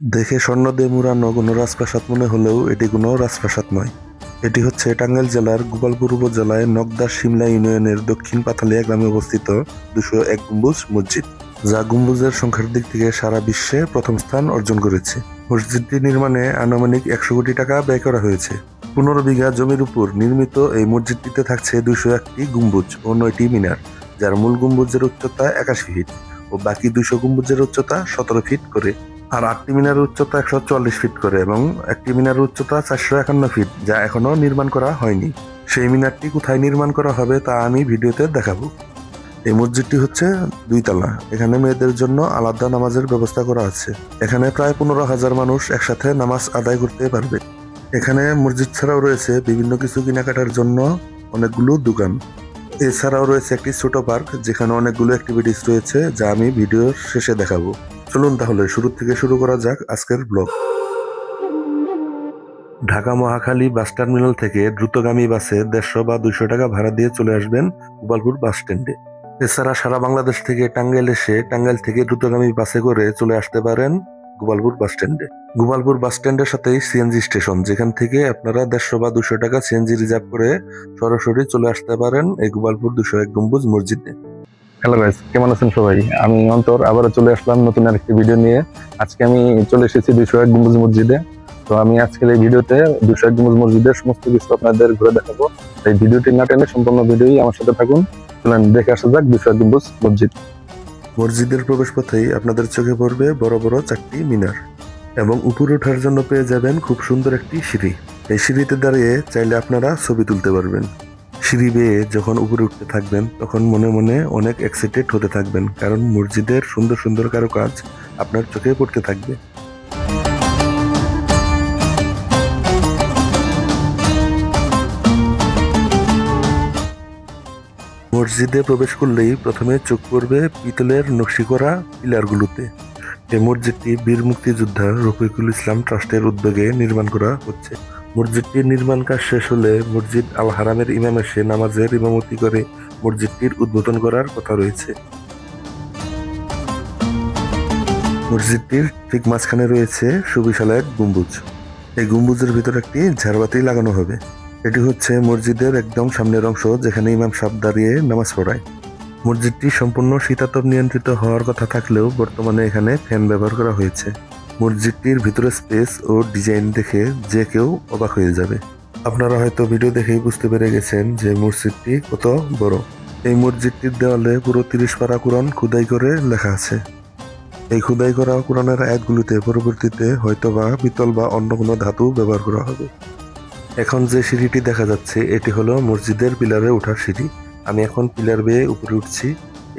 দেখে স্বর্ণ দিয়ে মুড়ানো কোনো রাজপ্রাসাদ মনে হলেও এটি কোনো রাজপ্রাসাদ নয়। এটি হচ্ছে টাঙ্গাইল জেলার গোপালপুর উপজেলায় নকদা শিমলা ইউনিয়নের দক্ষিণ পাথালিয়া গ্রামে অবস্থিত 201 গম্বুজ মসজিদ, যা গম্বুজের সংখ্যার দিক থেকে সারা বিশ্বে প্রথম স্থান অর্জন করেছে। মসজিদটি নির্মাণে আনুমানিক 100 কোটি টাকা ব্যয় করা হয়েছে। 15 বিঘা জমির উপর নির্মিত এই মসজিদটিতে থাকছে 201টি গম্বুজ ও 9টি মিনার, যার মূল গম্বুজের উচ্চতা 81 ফিট ও বাকি 200 গম্বুজের উচ্চতা 17 ফিট করে, আর 8টি মিনারের উচ্চতা 144 ফিট করে এবং একটি মিনারের উচ্চতা 451 ফিট, যা এখনো নির্মাণ করা হয়নি। সেই মিনারটি কোথায় নির্মাণ করা হবে তা আমি ভিডিওতে দেখাবো। এই মসজিদটি হচ্ছে 2 তলা। এখানে মেয়েদের জন্য আলাদা নামাজের ব্যবস্থা করা আছে। এখানে প্রায় 15,000 মানুষ একসাথে নামাজ আদায় করতে পারবে। এখানে মসজিদ ছাড়াও রয়েছে বিভিন্ন কিছু কেনাকাটার জন্য অনেকগুলো দোকান। এছাড়াও রয়েছে একটি ছোট পার্ক, যেখানে অনেকগুলো অ্যাক্টিভিটিস রয়েছে, যা আমি ভিডিওর শেষে দেখাবো। চলুন তাহলে শুরু থেকে শুরু করা যাক আজকের blog. Dhaka Mohakhali bus terminal থেকে দ্রুতগামী বাসে 150 বা 200 টাকা ভাড়া দিয়ে চলে আসবেন গোপালপুর বাস স্ট্যান্ডে। এছাড়া সারা বাংলাদেশ থেকে টাঙ্গাইল এসে টাঙ্গাইল থেকে দ্রুতগামী বাসে করে চলে আসতে পারেন গোপালপুর বাস স্ট্যান্ডে। গোপালপুর বাস স্ট্যান্ডের সাথেই সিএনজি স্টেশন, যেখান থেকে আপনারা 150 বা 200 টাকা সিএনজি রিজার্ভ করে সরাসরি চলে আসতে পারেন এই গোপালপুর 201 গম্বুজ মসজিদে। হ্যালো গাইস, কেমন আছেন সবাই? আমি অন্তর আবারও চলে আসলাম নতুন আরেকটি ভিডিও নিয়ে। আজকে আমি চলে এসেছি 201 গম্বুজ মসজিদে। তো আমি আজকের এই ভিডিওতে 201 গম্বুজ মসজিদের সমস্ত কিছু আপনাদের ঘুরে দেখাবো। এই ভিডিওটি না টেনে সম্পূর্ণ ভিডিওই আমার সাথে থাকুন। চলেন দেখে আসা যাক 201 গম্বুজ মসজিদ। মসজিদের প্রবেশপথেই আপনাদের চোখে পড়বে বড় বড় 4টি মিনার এবং উপরে ওঠার জন্য পেয়ে যাবেন খুব সুন্দর একটি সিঁড়ি। এই সিঁড়িতে দাঁড়িয়ে চাইলে আপনারা ছবি তুলতে পারবেন। সিঁড়ি বেয়ে যখন উপরে উঠতে থাকবেন তখন মনে মনে অনেক এক্সাইটেড হতে থাকবেন, কারণ মসজিদের সুন্দর সুন্দর কারুকাজ আপনার চোখে পড়তে থাকবে। মসজিদে প্রবেশ করলেই প্রথমে চোখ পড়বে পিতলের নকশি করা পিলারগুলোতে। এই মসজিদটি বীর মুক্তিযোদ্ধা রফিকুল ইসলাম ট্রাস্টের উদ্যোগে নির্মাণ করা হচ্ছে। মসজিদটির নির্মাণ কাজ শেষ হলে মসজিদ আল হারামের ইমাম এসে নামাজের ইমামতি করে মসজিদটির উদ্বোধন করার কথা রয়েছে। মসজিদটির ঠিক মাঝখানে রয়েছে সুবিশাল এক গম্বুজ। এই গম্বুজের ভিতর একটি ঝাড়বাতি লাগানো হবে। এটি হচ্ছে মসজিদের একদম সামনের অংশ, যেখানে ইমাম সাহেব দাঁড়িয়ে নামাজ পড়ায়। মসজিদটি সম্পূর্ণ শীতাতপ নিয়ন্ত্রিত হওয়ার কথা থাকলেও বর্তমানে এখানে ফ্যান ব্যবহার করা হয়েছে। মসজিদটির ভিতরে স্পেস ও ডিজাইন দেখে যে কেউ অবাক হয়ে যাবে। আপনারা হয়তো ভিডিও দেখেই বুঝতে পেরে গেছেন যে মসজিদটি কত বড়। এই মসজিদটির দেওয়ালে পুরো 30 পারা কোরআন খোদাই করে লেখা আছে। এই খোদাই করা কোরআনের আয়াতগুলিতে পরবর্তীতে হয়তোবা পিতল বা অন্য কোনো ধাতু ব্যবহার করা হবে। এখন যে সিঁড়িটি দেখা যাচ্ছে এটি হলো মসজিদের পিলারে ওঠার সিঁড়ি। আমি এখন পিলার বেয়ে উপরে উঠছি।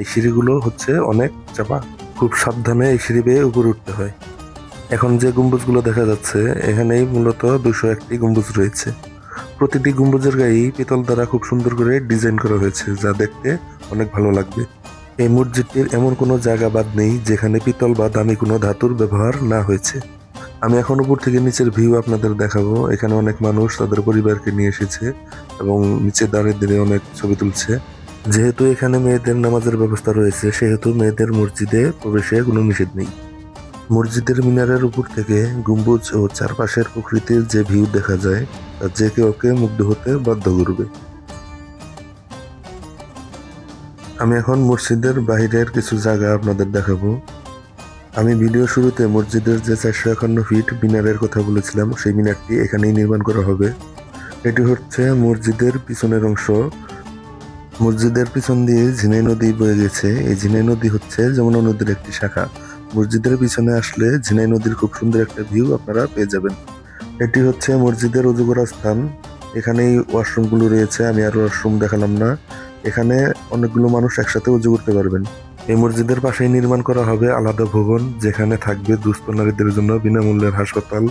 এই সিঁড়িগুলো হচ্ছে অনেক চাপা, খুব সাবধানে এই সিঁড়ি বেয়ে উপরে উঠতে হয়। এখন যে গম্বুজগুলো দেখা যাচ্ছে এখানেই মূলত 201টি গম্বুজ রয়েছে। প্রতিটি গম্বুজের গায়েই পিতল দ্বারা খুব সুন্দর করে ডিজাইন করা হয়েছে, যা দেখতে অনেক ভালো লাগবে। এই মসজিদটির এমন কোনো জায়গা বাদ নেই যেখানে পিতল বা দামি কোনো ধাতুর ব্যবহার না হয়েছে। আমি এখন উপর থেকে নিচের ভিউ আপনাদের দেখাবো। এখানে অনেক মানুষ তাদের পরিবারকে নিয়ে এসেছে এবং নিচে দাঁড়িয়ে দাঁড়িয়ে অনেক ছবি তুলছে। যেহেতু এখানে মেয়েদের নামাজের ব্যবস্থা রয়েছে, সেহেতু মেয়েদের মসজিদে প্রবেশে কোনো নিষেধ নেই। মসজিদের মিনারের উপর থেকে গম্বুজ ও চারপাশের প্রকৃতির যে ভিউ দেখা যায় তা যে কেউকে মুগ্ধ হতে বাধ্য করবে। আমি এখন মসজিদের বাহিরের কিছু জায়গা আপনাদের দেখাবো। আমি ভিডিও শুরুতে মসজিদের যে 451 ফিট মিনারের কথা বলেছিলাম, সেই মিনারটি এখানেই নির্মাণ করা হবে। এটি হচ্ছে মসজিদের পিছনের অংশ। মসজিদের পিছন দিয়ে ঝিনাই নদী বয়ে গেছে। এই ঝিনাই নদী হচ্ছে যমুনা নদীর একটি শাখা। মসজিদের পিছনে আসলে ঝিনাই নদীর খুব সুন্দর একটা ভিউ আপনারা পেয়ে যাবেন। এটি হচ্ছে মসজিদের অজু করার স্থান। এখানেই ওয়াশরুমগুলো রয়েছে, আমি আর ওয়াশরুম দেখালাম না। এখানে অনেকগুলো মানুষ একসাথে অজু করতে পারবেন। এই মসজিদের পাশেই নির্মাণ করা হবে আলাদা ভবন, যেখানে থাকবে দুস্থ নারীদের জন্য বিনামূল্যের হাসপাতাল,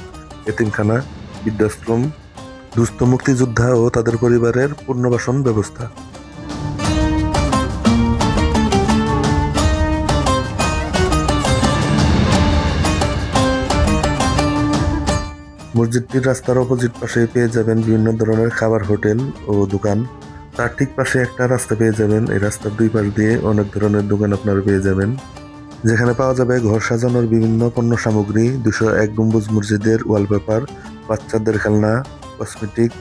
এতিমখানা, বৃদ্ধাশ্রম, দুস্থ মুক্তিযোদ্ধা ও তাদের পরিবারের পুনর্বাসন ব্যবস্থা। মসজিদটির রাস্তার অপোজিট পাশে পেয়ে যাবেন বিভিন্ন ধরনের খাবার হোটেল ও দোকান। তার ঠিক পাশে একটা রাস্তা পেয়ে যাবেন। এই রাস্তার দুই পাশ দিয়ে অনেক ধরনের দোকান আপনারা পেয়ে যাবেন। যেখানে পাওয়া যাবে ঘর সাজানোর বিভিন্ন পণ্য সামগ্রী, 201 গম্বুজ মসজিদের ওয়ালপেপার, বাচ্চাদের খেলনা, কসমেটিক,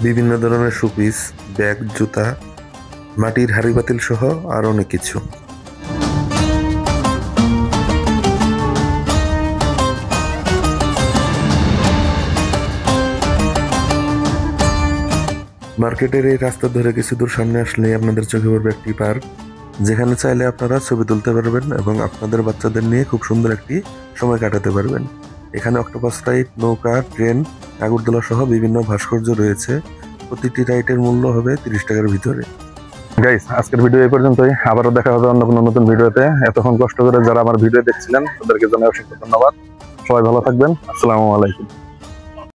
বিভিন্ন ধরনের শোপিস, ব্যাগ, জুতা, মাটির হাঁড়ি পাতিল সহ আর অনেক কিছু। মার্কেটের এই রাস্তা ধরে কিছু দূর সামনে আসলে আপনাদের চোখে পড়বে একটি পার্ক, যেখানে চাইলে আপনারা ছবি তুলতে পারবেন এবং আপনাদের বাচ্চাদের নিয়ে খুব সুন্দর একটি সময় কাটাতে পারবেন। এখানে অক্টোপাস রাইড, নৌকা, ট্রেন, নাগরদোলা সহ বিভিন্ন ভাস্কর্য রয়েছে। প্রতিটি রাইডের মূল্য হবে 30 টাকার ভিতরে। গাইস, আজকের ভিডিও এই পর্যন্তই। আবারও দেখা হবে অন্য কোনো নতুন ভিডিওতে। এতক্ষণ কষ্ট করে যারা আমার ভিডিও দেখছিলেন তাদেরকে জানাই অসংখ্য ধন্যবাদ। সবাই ভালো থাকবেন। আসসালামু আলাইকুম।